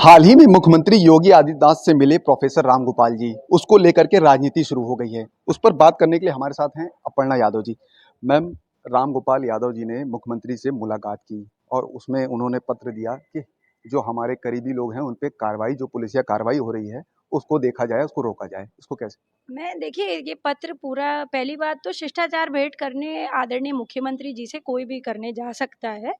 हाल ही में मुख्यमंत्री योगी आदित्यनाथ से मिले प्रोफेसर रामगोपाल जी, उसको लेकर के राजनीति शुरू हो गई है। उस पर बात करने के लिए हमारे साथ हैं अपर्णा यादव जी। मैम, रामगोपाल यादव जी ने मुख्यमंत्री से मुलाकात की और उसमें उन्होंने पत्र दिया कि जो हमारे करीबी लोग हैं उन पे कार्रवाई, जो पुलिसिया कार्रवाई हो रही है उसको देखा जाए, उसको रोका जाए। इसको कैसे? मैं देखिए ये पत्र पूरा, पहली बात तो शिष्टाचार भेंट करने आदरणीय मुख्यमंत्री जी से कोई भी करने जा सकता है।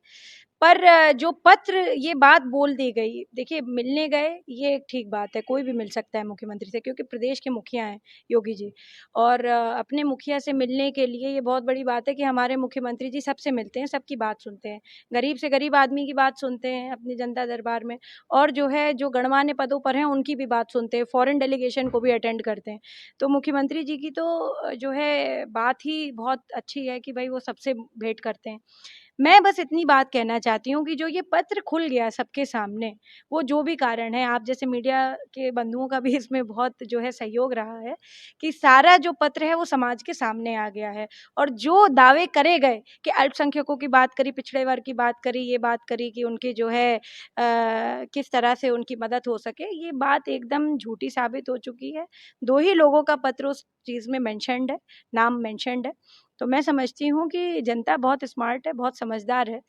पर जो पत्र ये बात बोल दी गई, देखिए मिलने गए ये एक ठीक बात है, कोई भी मिल सकता है मुख्यमंत्री से क्योंकि प्रदेश के मुखिया हैं योगी जी। और अपने मुखिया से मिलने के लिए ये बहुत बड़ी बात है कि हमारे मुख्यमंत्री जी सबसे मिलते हैं, सबकी बात सुनते हैं, गरीब से गरीब आदमी की बात सुनते हैं अपनी जनता दरबार में। और जो है जो गणमान्य पदों पर हैं उनकी भी बात सुनते हैं, फॉरेन डेलीगेशन को भी अटेंड करते हैं। तो मुख्यमंत्री जी की तो जो है बात ही बहुत अच्छी है कि भाई वो सबसे भेंट करते हैं। मैं बस इतनी बात कहना चाहती हूँ कि जो ये पत्र खुल गया सबके सामने, वो जो भी कारण है, आप जैसे मीडिया के बंधुओं का भी इसमें बहुत जो है सहयोग रहा है कि सारा जो पत्र है वो समाज के सामने आ गया है। और जो दावे करे गए कि अल्पसंख्यकों की बात करी, पिछड़े वर्ग की बात करी, ये बात करी कि उनकी जो है किस तरह से उनकी मदद हो सके, ये बात एकदम झूठी साबित हो चुकी है। 2 ही लोगों का पत्र उस चीज़ में मेंशन्ड है, नाम मेंशन्ड है। तो मैं समझती हूँ कि जनता बहुत स्मार्ट है, बहुत समझदार है।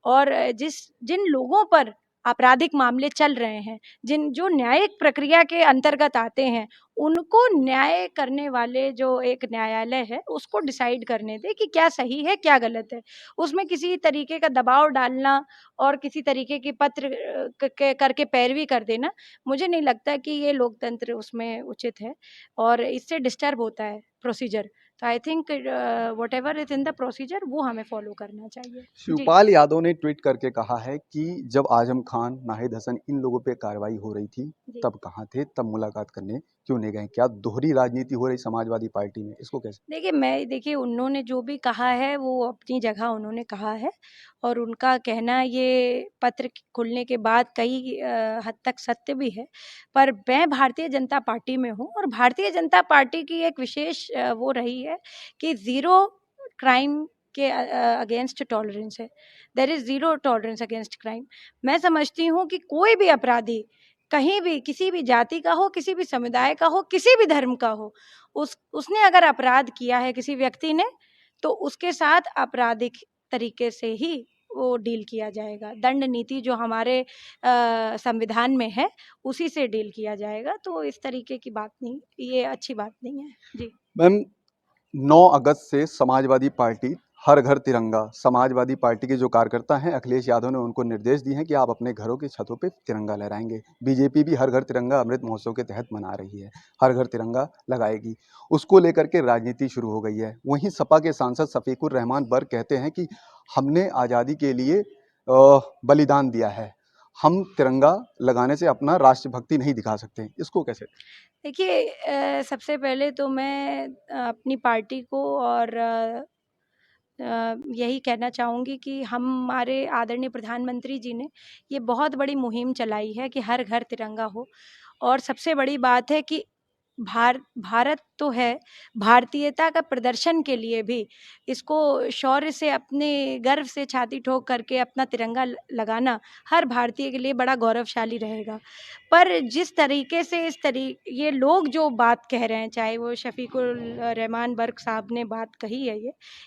और जिन लोगों पर आपराधिक मामले चल रहे हैं, जो न्यायिक प्रक्रिया के अंतर्गत आते हैं, उनको न्याय करने वाले जो एक न्यायालय है, उसको डिसाइड करने दें कि क्या सही है, क्या गलत है। उसमें किसी तरीके का दबाव डालना और किसी तरीके की पत्र करके पैरवी कर देना, मुझे नहीं लगता कि ये लोकतंत्र उसमें उचित है और इससे डिस्टर्ब होता है प्रोसीजर। तो I think whatever is in the procedure वो हमें फॉलो करना चाहिए। जी। शिवपाल यादव ने ट्वीट करके कहा है कि जब आजम खान, नाहिद हसन इन लोगों पे कार्रवाई हो रही थी जी। तब कहाँ थे, तब मुलाकात करने क्यों नहीं गए? क्या दोहरी राजनीति हो रही समाजवादी पार्टी में? इसको कैसे? देखिए उन्होंने जो भी कहा है वो अपनी जगह उन्होंने कहा है और उनका कहना ये पत्र खुलने के बाद कई हद तक सत्य भी है। पर मैं भारतीय जनता पार्टी में हूँ और भारतीय जनता पार्टी की एक विशेष वो रही है कि ज़ीरो क्राइम के अगेंस्ट टॉलरेंस है। There is zero tolerance against crime. मैं समझती हूँ कि कोई भी अपराधी कहीं भी, किसी भी जाति का हो, किसी भी समुदाय का हो, किसी भी धर्म का हो, उसने अगर अपराध किया है किसी व्यक्ति ने, तो उसके साथ आपराधिक तरीके से ही वो डील किया जाएगा। दंड नीति जो हमारे संविधान में है, उसी से डील किया जाएगा। तो इस तरीके की बात नहीं, ये अच्छी बात नहीं है। जी। मैम, 9 अगस्त से समाजवादी पार्टी हर घर तिरंगा, समाजवादी पार्टी के जो कार्यकर्ता हैं अखिलेश यादव ने उनको निर्देश दिए हैं कि आप अपने घरों की छतों पे तिरंगा लहराएंगे। बीजेपी भी हर घर तिरंगा अमृत महोत्सव के तहत मना रही है, हर घर तिरंगा लगाएगी। उसको लेकर के राजनीति शुरू हो गई है। वहीं सपा के सांसद शफीकुर रहमान बर्क कहते हैं कि हमने आज़ादी के लिए बलिदान दिया है, हम तिरंगा लगाने से अपना राष्ट्रभक्ति नहीं दिखा सकते। इसको कैसे? देखिए सबसे पहले तो मैं अपनी पार्टी को और यही कहना चाहूँगी कि हमारे आदरणीय प्रधानमंत्री जी ने ये बहुत बड़ी मुहिम चलाई है कि हर घर तिरंगा हो। और सबसे बड़ी बात है कि भारत तो है, भारतीयता का प्रदर्शन के लिए भी इसको शौर्य से, अपने गर्व से छाती ठोक करके अपना तिरंगा लगाना हर भारतीय के लिए बड़ा गौरवशाली रहेगा। पर जिस तरीके से ये लोग जो बात कह रहे हैं, चाहे वो शफीकुल रहमान बर्क साहब ने बात कही है,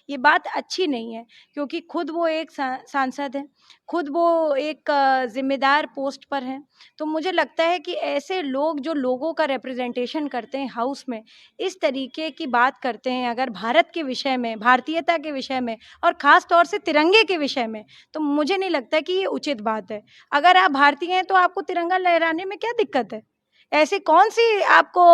ये बात अच्छी नहीं है क्योंकि खुद वो एक सांसद हैं, खुद वो एक जिम्मेदार पोस्ट पर हैं। तो मुझे लगता है कि ऐसे लोग जो लोगों का रिप्रेजेंटेशन करते हैं हाउस में, इस तरीके की बात करते हैं अगर भारत के विषय में, भारतीयता के विषय में और ख़ास तौर से तिरंगे के विषय में, तो मुझे नहीं लगता कि ये उचित बात है। अगर आप भारतीय हैं तो आपको तिरंगा लहराने में क्या दिक्कत है? ऐसी कौन-सी आपको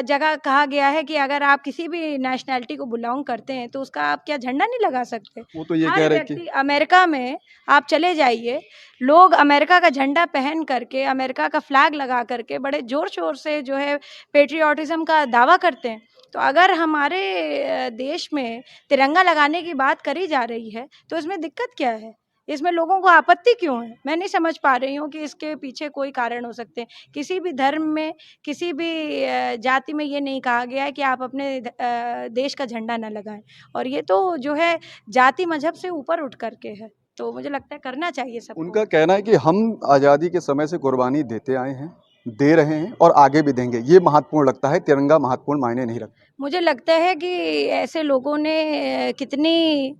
जगह कहा गया है कि अगर आप किसी भी नेशनैलिटी को बिलॉन्ग करते हैं तो उसका आप क्या झंडा नहीं लगा सकते? वो तो ये कह हर रहे कि व्यक्ति, अमेरिका में आप चले जाइए, लोग अमेरिका का झंडा पहन करके, अमेरिका का फ्लैग लगा करके बड़े ज़ोर-शोर से जो है पैट्रियोटिज़्म का दावा करते हैं। तो अगर हमारे देश में तिरंगा लगाने की बात करी जा रही है, तो इसमें दिक्कत क्या है? इसमें लोगों को आपत्ति क्यों है? मैं नहीं समझ पा रही हूँ कि इसके पीछे कोई कारण हो सकते हैं। किसी भी धर्म में, किसी भी जाति में ये नहीं कहा गया है कि आप अपने देश का झंडा ना लगाएँ और ये तो जो है जाति मज़हब से ऊपर उठ कर के है। तो मुझे लगता है करना चाहिए सबको। उनका कहना है कि हम आज़ादी के समय से कुर्बानी देते आए हैं, दे रहे हैं और आगे भी देंगे। ये महत्वपूर्ण लगता है, तिरंगा महत्वपूर्ण मायने नहीं रखता। मुझे लगता है कि ऐसे लोगों ने कितनी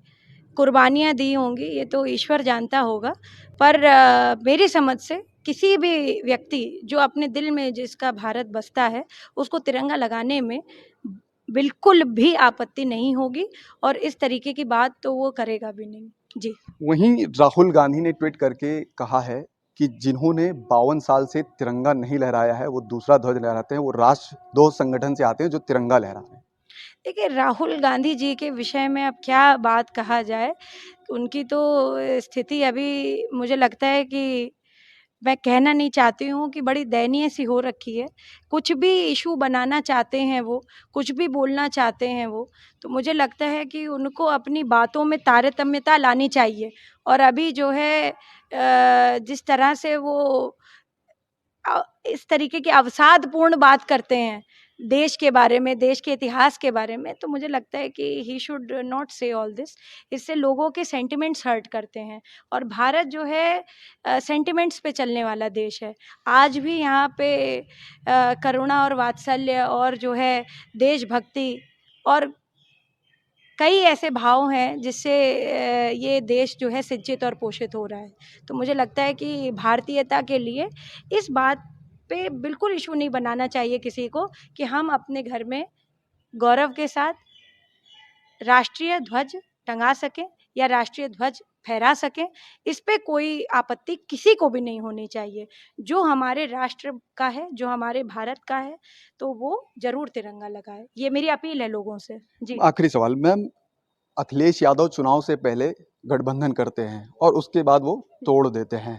कुर्बानियाँ दी होंगी ये तो ईश्वर जानता होगा, पर मेरी समझ से किसी भी व्यक्ति जो अपने दिल में जिसका भारत बसता है उसको तिरंगा लगाने में बिल्कुल भी आपत्ति नहीं होगी, और इस तरीके की बात तो वो करेगा भी नहीं। जी। वहीं राहुल गांधी ने ट्वीट करके कहा है कि जिन्होंने 52 साल से तिरंगा नहीं लहराया है वो दूसरा ध्वज लहराते हैं, वो राष्ट्रद्रोह संगठन से आते हैं जो तिरंगा लहरा रहे हैं। देखिए, राहुल गांधी जी के विषय में अब क्या बात कहा जाए, उनकी तो स्थिति अभी मुझे लगता है कि मैं कहना नहीं चाहती हूँ कि बड़ी दयनीय सी हो रखी है। कुछ भी इशू बनाना चाहते हैं वो, कुछ भी बोलना चाहते हैं वो, तो मुझे लगता है कि उनको अपनी बातों में तारतम्यता लानी चाहिए। और अभी जो है जिस तरह से वो इस तरीके की अवसादपूर्ण बात करते हैं देश के बारे में, देश के इतिहास के बारे में, तो मुझे लगता है कि ही शुड नॉट से ऑल दिस। इससे लोगों के सेंटिमेंट्स हर्ट करते हैं, और भारत जो है सेंटिमेंट्स पे चलने वाला देश है। आज भी यहाँ पे करुणा और वात्सल्य और जो है देशभक्ति और कई ऐसे भाव हैं जिससे ये देश जो है सिंचित और पोषित हो रहा है। तो मुझे लगता है कि भारतीयता के लिए इस बात पे बिल्कुल इशू नहीं बनाना चाहिए किसी को कि हम अपने घर में गौरव के साथ राष्ट्रीय ध्वज टंगा सकें या राष्ट्रीय ध्वज फहरा सकें। इस पे कोई आपत्ति किसी को भी नहीं होनी चाहिए। जो हमारे राष्ट्र का है, जो हमारे भारत का है, तो वो जरूर तिरंगा लगाए। ये मेरी अपील है लोगों से। जी। आखिरी सवाल मैम, अखिलेश यादव चुनाव से पहले गठबंधन करते हैं और उसके बाद वो तोड़ देते हैं।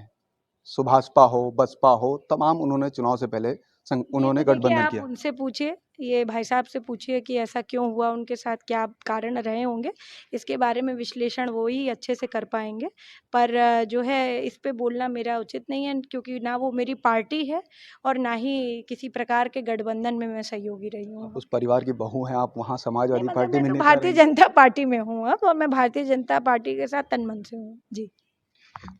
सुभाषपा हो, बसपा हो, तमाम उन्होंने चुनाव से पहले उन्होंने देखिए, गठबंधन आप किया। उनसे पूछिए, ये भाई साहब से पूछिए कि ऐसा क्यों हुआ, उनके साथ क्या कारण रहे होंगे। इसके बारे में विश्लेषण वो ही अच्छे से कर पाएंगे। पर जो है इस पे बोलना मेरा उचित नहीं है, क्योंकि ना वो मेरी पार्टी है और ना ही किसी प्रकार के गठबंधन में मैं सहयोगी रही हूँ। आप उस परिवार की बहू हैं, आप वहाँ समाजवादी मतलब पार्टी मैं में तो नेता भारतीय रही। जनता पार्टी में हूँ अब, और मैं भारतीय जनता पार्टी के साथ तन मन से हूँ। जी।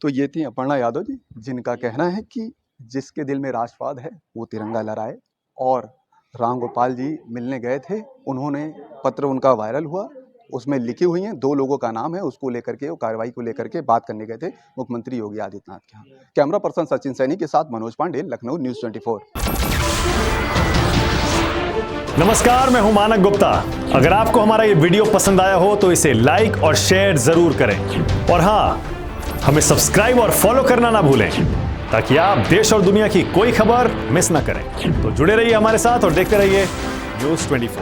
तो ये थी अपर्णा यादव जी, जिनका कहना है कि जिसके दिल में राष्ट्रवाद है वो तिरंगा लहराए। और राम गोपाल जी मिलने गए थे, उन्होंने पत्र उनका वायरल हुआ, उसमें लिखी हुई हैं 2 लोगों का नाम है, उसको लेकर के, वो कार्रवाई को लेकर के बात करने गए थे मुख्यमंत्री योगी आदित्यनाथ के यहाँ। कैमरा पर्सन सचिन सैनी के साथ मनोज पांडे, लखनऊ न्यूज़ 24। नमस्कार, मैं हूं मानक गुप्ता। अगर आपको हमारा ये वीडियो पसंद आया हो तो इसे लाइक और शेयर जरूर करें, और हाँ, हमें सब्सक्राइब और फॉलो करना ना भूलें ताकि आप देश और दुनिया की कोई खबर मिस ना करें। तो जुड़े रहिए हमारे साथ और देखते रहिए न्यूज़ 24।